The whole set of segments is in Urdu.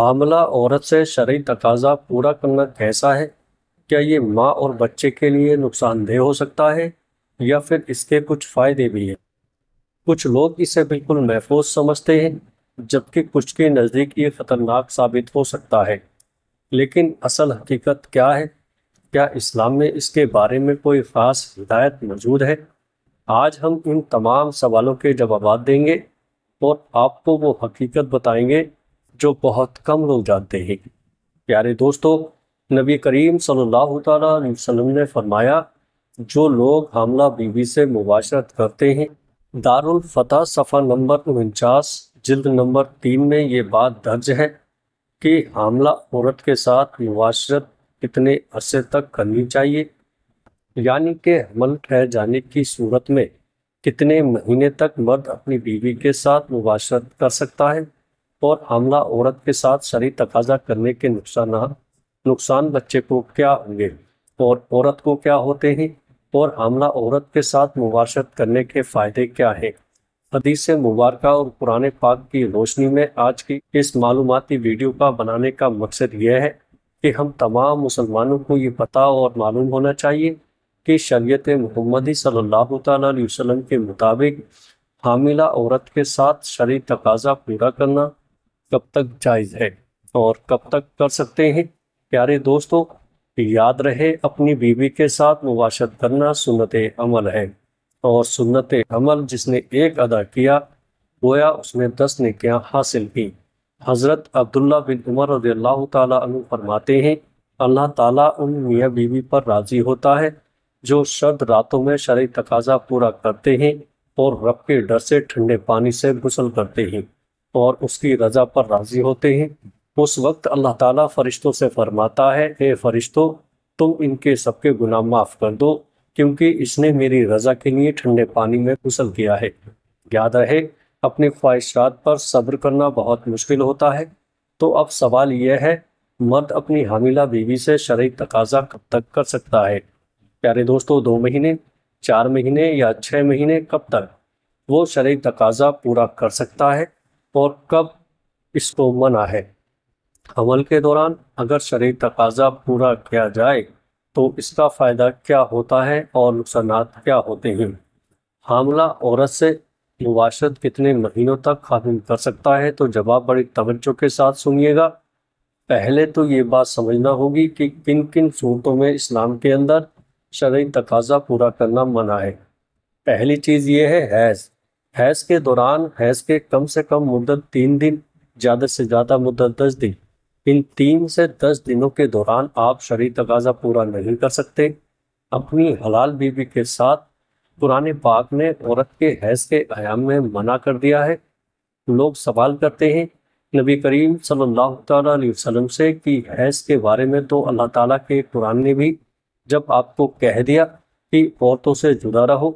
حاملہ عورت سے شرعی تقاضا پورا کرنا کیسا ہے؟ کیا یہ ماں اور بچے کے لیے نقصان دہ ہو سکتا ہے یا پھر اس کے کچھ فائدے بھی ہیں؟ کچھ لوگ اسے بالکل محفوظ سمجھتے ہیں جبکہ کچھ کے نزدیک یہ خطرناک ثابت ہو سکتا ہے۔ لیکن اصل حقیقت کیا ہے؟ کیا اسلام میں اس کے بارے میں کوئی خاص ہدایت موجود ہے؟ آج ہم ان تمام سوالوں کے جوابات دیں گے اور آپ کو وہ حقیقت بتائیں گے جو بہت کم لوگ جانتے ہیں۔ پیارے دوستو، نبی کریم صلی اللہ تعالیٰ علیہ وسلم نے فرمایا، جو لوگ حاملہ بیوی سے مباشرت کرتے ہیں، دارالفتح صفحہ نمبر 49 جلد نمبر 3 میں یہ بات درج ہے کہ حاملہ عورت کے ساتھ مباشرت کتنے عرصے تک کرنی چاہیے، یعنی کہ حمل ٹھہر جانے کی صورت میں کتنے مہینے تک مرد اپنی بیوی کے ساتھ مباشرت کر سکتا ہے، اور حاملہ عورت کے ساتھ شرعی تقاضا کرنے کے نقصان بچے کو کیا ہوں گے اور عورت کو کیا ہوتے ہیں، اور حاملہ عورت کے ساتھ مباشرت کرنے کے فائدے کیا ہیں۔ حدیث مبارکہ اور قرآن پاک کی روشنی میں آج کی اس معلوماتی ویڈیو کا بنانے کا مقصد یہ ہے کہ ہم تمام مسلمانوں کو یہ پتہ اور معلوم ہونا چاہیے کہ شریعت محمدی صلی اللہ تعالیٰ علیہ وسلم کے مطابق حاملہ عورت کے ساتھ شرعی تقاضا پورا کرنا کب تک جائز ہے اور کب تک کر سکتے ہیں۔ پیارے دوستو، یاد رہے، اپنی بیوی کے ساتھ مباشرت کرنا سنت عمل ہے، اور سنت عمل جس نے ایک ادا کیا گویا اس نے 10 نیکیاں حاصل کی۔ حضرت عبداللہ بن عمر رضی اللہ تعالیٰ عنہ فرماتے ہیں، اللہ تعالیٰ ان میاں بیوی پر راضی ہوتا ہے جو شرط راتوں میں شرعی تقاضا پورا کرتے ہیں اور رب کے ڈر سے ٹھنڈے پانی سے غسل کرتے ہیں اور اس کی رضا پر راضی ہوتے ہیں۔ اس وقت اللہ تعالیٰ فرشتوں سے فرماتا ہے، اے فرشتوں، تم ان کے سب کے گناہ معاف کر دو کیونکہ اس نے میری رضا کے لیے ٹھنڈے پانی میں غسل کیا ہے۔ یاد رہے، اپنی خواہشات پر صبر کرنا بہت مشکل ہوتا ہے، تو اب سوال یہ ہے، مرد اپنی حاملہ بیوی سے شرعی تقاضا کب تک کر سکتا ہے؟ پیارے دوستو، 2 مہینے، 4 مہینے یا 6 مہینے، کب تک وہ شرعی تقاضا پورا کر سکتا ہے اور کب اس کو منع ہے؟ حمل کے دوران اگر شرعی تقاضا پورا کیا جائے تو اس کا فائدہ کیا ہوتا ہے اور نقصانات کیا ہوتے ہیں؟ حاملہ عورت سے مباشرت کتنے مہینوں تک خاتم کر سکتا ہے؟ تو جواب بڑی توجہ کے ساتھ سنیے گا۔ پہلے تو یہ بات سمجھنا ہوگی کہ کن کن صورتوں میں اسلام کے اندر شرعی تقاضا پورا کرنا منع ہے۔ پہلی چیز یہ ہے حیض کے دوران، حیض کے کم سے کم مدت 3 دن، زیادہ سے زیادہ مدت 10 دن، ان 3 سے 10 دنوں کے دوران آپ شرعی تقاضا پورا نہیں کر سکتے۔ اپنی حلال بیوی کے ساتھ قرآن پاک نے عورت کے حیض کے ایام میں منع کر دیا ہے۔ لوگ سوال کرتے ہیں نبی کریم صلی اللہ تعالیٰ علیہ وسلم سے کہ حیض کے بارے میں تو اللہ تعالیٰ کے قرآن نے بھی جب آپ کو کہہ دیا کہ عورتوں سے جدا رہو،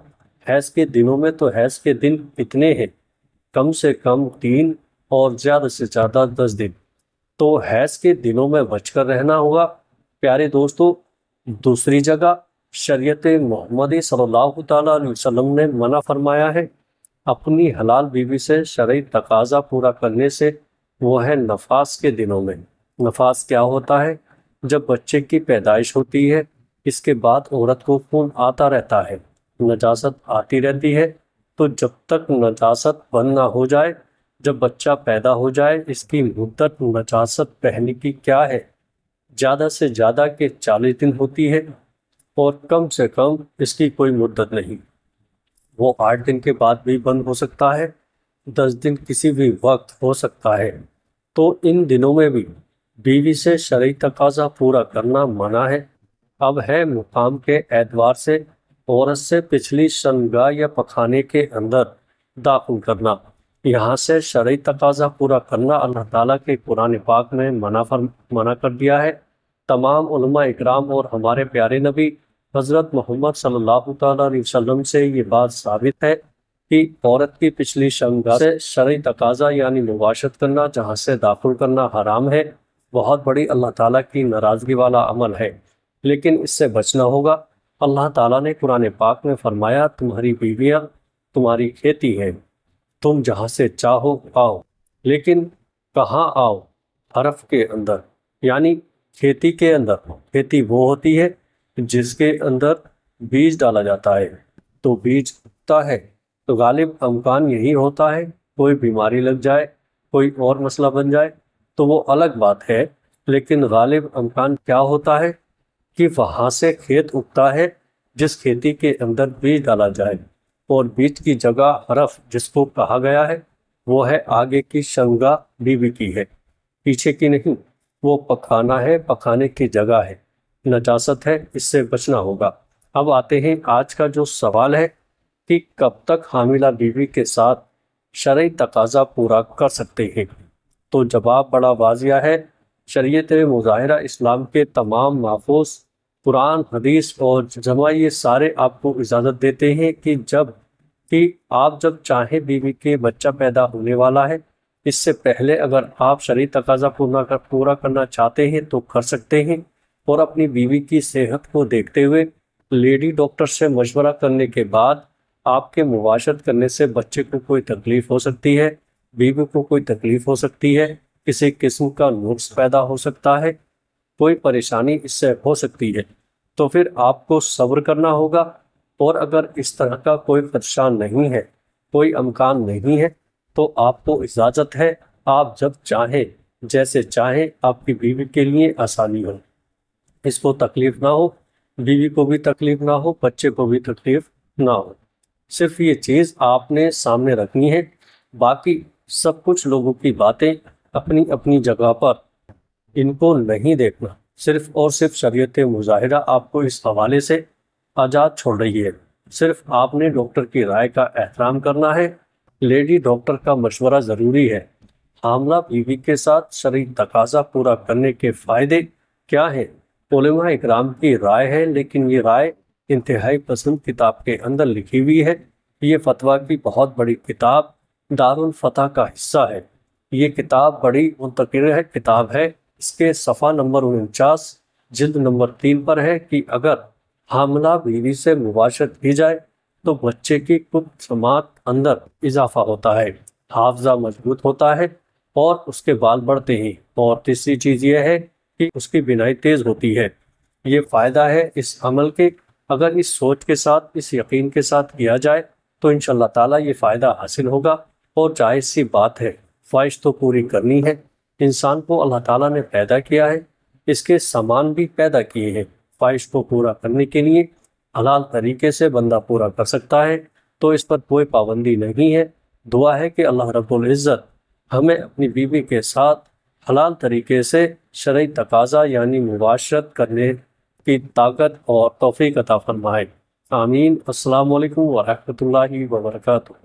حیض کے دنوں میں تو حیض کے دن کتنے ہیں؟ کم سے کم 3 اور زیادہ سے زیادہ 10 دن، تو حیض کے دنوں میں بچ کر رہنا ہوگا۔ پیارے دوستو، دوسری جگہ شریعت محمدی صلی اللہ تعالیٰ علیہ وسلم نے منع فرمایا ہے اپنی حلال بیوی سے شرعی تقاضا پورا کرنے سے، وہ ہے نفاس کے دنوں میں۔ نفاس کیا ہوتا ہے؟ جب بچے کی پیدائش ہوتی ہے، اس کے بعد عورت کو خون آتا رہتا ہے، نجاست آتی رہتی ہے، تو جب تک نجاست بند نہ ہو جائے، جب بچہ پیدا ہو جائے، اس کی مدت نجاست بہنے کی کیا ہے؟ زیادہ سے زیادہ کہ 40 دن ہوتی ہے، اور کم سے کم اس کی کوئی مدت نہیں، وہ 8 دن کے بعد بھی بند ہو سکتا ہے، 10 دن کسی بھی وقت ہو سکتا ہے۔ تو ان دنوں میں بھی بیوی سے شرعی تقاضا پورا کرنا منع ہے۔ اب ہے مقام کے اعتبار سے عورت سے پچھلی شرمگاہ یا پخانے کے اندر داخل کرنا، یہاں سے شرعی تقاضا پورا کرنا اللہ تعالیٰ کے قرآن پاک میں منع کر دیا ہے۔ تمام علماء اکرام اور ہمارے پیارے نبی حضرت محمد صلی اللہ تعالیٰ علیہ وسلم سے یہ بات ثابت ہے کہ عورت کی پچھلی شرمگاہ سے شرعی تقاضا یعنی مباشرت کرنا، جہاں سے داخل کرنا حرام ہے، بہت بڑی اللہ تعالیٰ کی ناراضگی والا عمل ہے، لیکن اس سے بچنا ہوگا۔ اللہ تعالیٰ نے قرآن پاک میں فرمایا، تمہاری بیویاں تمہاری کھیتی ہیں، تم جہاں سے چاہو آؤ، لیکن کہاں آؤ؟ حرف کے اندر، یعنی کھیتی کے اندر۔ کھیتی وہ ہوتی ہے جس کے اندر بیج ڈالا جاتا ہے، تو بیج اگتا ہے، تو غالب امکان یہی ہوتا ہے کوئی بیماری لگ جائے، کوئی اور مسئلہ بن جائے تو وہ الگ بات ہے، لیکن غالب امکان کیا ہوتا ہے کہ وہاں سے کھیت اگتا ہے جس کھیتی کے اندر بیج ڈالا جائے، اور بیج کی جگہ حرف جس کو کہا گیا ہے وہ ہے آگے کی شنگا بیوی کی ہے، پیچھے کی نہیں۔ وہ پکانا ہے، پکانے کی جگہ ہے، نجاست ہے، اس سے بچنا ہوگا۔ اب آتے ہیں آج کا جو سوال ہے کہ کب تک حاملہ بیوی کے ساتھ شرعی تقاضا پورا کر سکتے ہیں؟ تو جواب بڑا واضح ہے۔ شریعت مظاہرہ اسلام کے تمام محفوظ قرآن، حدیث اور جمع یہ سارے آپ کو اجازت دیتے ہیں کہ آپ جب چاہیں بیوی کے بچہ پیدا ہونے والا ہے، اس سے پہلے اگر آپ شرعی تقاضا پورا کرنا چاہتے ہیں تو کر سکتے ہیں، اور اپنی بیوی کی صحت کو دیکھتے ہوئے لیڈی ڈاکٹر سے مشورہ کرنے کے بعد آپ کے مباشرت کرنے سے بچے کو کوئی تکلیف ہو سکتی ہے، بیوی کو کوئی تکلیف ہو سکتی ہے، کسی قسم کا نقص پیدا ہو سکتا ہے، کوئی پریشانی اس سے ہو سکتی ہے، تو پھر آپ کو صبر کرنا ہوگا۔ اور اگر اس طرح کا کوئی خدشہ نہیں ہے، کوئی امکان نہیں ہے، تو آپ کو اجازت ہے، آپ جب چاہیں جیسے چاہیں، آپ کی بیوی کے لیے آسانی ہو، اس کو تکلیف نہ ہو، بیوی کو بھی تکلیف نہ ہو، بچے کو بھی تکلیف نہ ہو۔ صرف یہ چیز آپ نے سامنے رکھنی ہے، باقی سب کچھ لوگوں کی باتیں اپنی اپنی جگہ پر، ان کو نہیں دیکھنا۔ صرف اور صرف شریعت مظاہرہ آپ کو اس حوالے سے آزاد چھوڑ رہی ہے۔ صرف آپ نے ڈاکٹر کی رائے کا احترام کرنا ہے، لیڈی ڈاکٹر کا مشورہ ضروری ہے۔ حاملہ بیوی کے ساتھ شرعی تقاضا پورا کرنے کے فائدے کیا ہیں؟ علماء اکرام کی رائے ہے، لیکن یہ رائے انتہائی پسند کتاب کے اندر لکھی ہوئی ہے۔ یہ فتویٰ کی بہت بڑی کتاب دارالفتح کا حصہ ہے۔ یہ کتاب بڑی منتقل کتاب ہے۔ اس کے صفحہ نمبر 49 جلد نمبر 3 پر ہے کہ اگر حاملہ بیوی سے مباشرت کی جائے تو بچے کی کچھ سماعت اندر اضافہ ہوتا ہے، حافظہ مضبوط ہوتا ہے اور اس کے بال بڑھتے ہیں، اور تیسری چیز یہ ہے کہ اس کی بینائی تیز ہوتی ہے۔ یہ فائدہ ہے اس عمل کے، اگر اس سوچ کے ساتھ، اس یقین کے ساتھ کیا جائے تو انشاءاللہ تعالیٰ یہ فائدہ حاصل ہوگا۔ اور جائز سی بات ہے، خواہش تو پوری کرنی ہے۔ انسان کو اللہ تعالیٰ نے پیدا کیا ہے، اس کے سامان بھی پیدا کیے ہیں، خواہش کو پورا کرنے کے لیے حلال طریقے سے بندہ پورا کر سکتا ہے، تو اس پر کوئی پابندی نہیں ہے۔ دعا ہے کہ اللہ رب العزت ہمیں اپنی بیوی کے ساتھ حلال طریقے سے شرعی تقاضا یعنی مباشرت کرنے کی طاقت اور توفیق عطا فرمائے۔ آمین۔ السلام علیکم ورحمۃ اللہ وبرکاتہ۔